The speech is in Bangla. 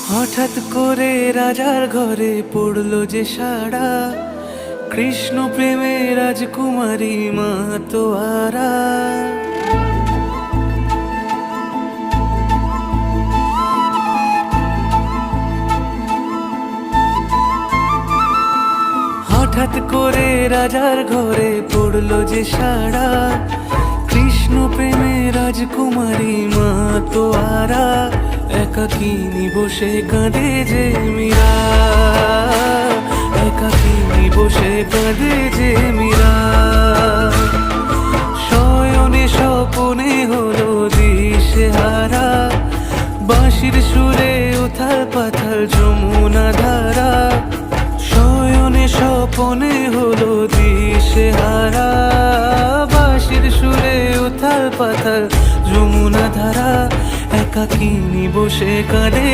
হঠাৎ করে রাজার ঘরে পড়লো যে সাড়া, কৃষ্ণ প্রেমে রাজকুমারী মাতোয়ারা। হঠাৎ করে রাজার ঘরে পড়লো যে সাড়া, কৃষ্ণ প্রেমে রাজকুমারী মাতোয়ারা। একাকিনী বসে কাঁদে যে মীরা, একাকিনী বসে কাঁদে যে মীরা। শয়নে স্বপনে হলো দিশেহারা, বাঁশির সুরে উথাল পাথাল যমুনা ধারা। শয়নে স্বপনে হলো দিশেহারা, বাঁশির সুরে উথাল পাথাল যমুনা ধারা। একাকিনী বসে কাঁদে।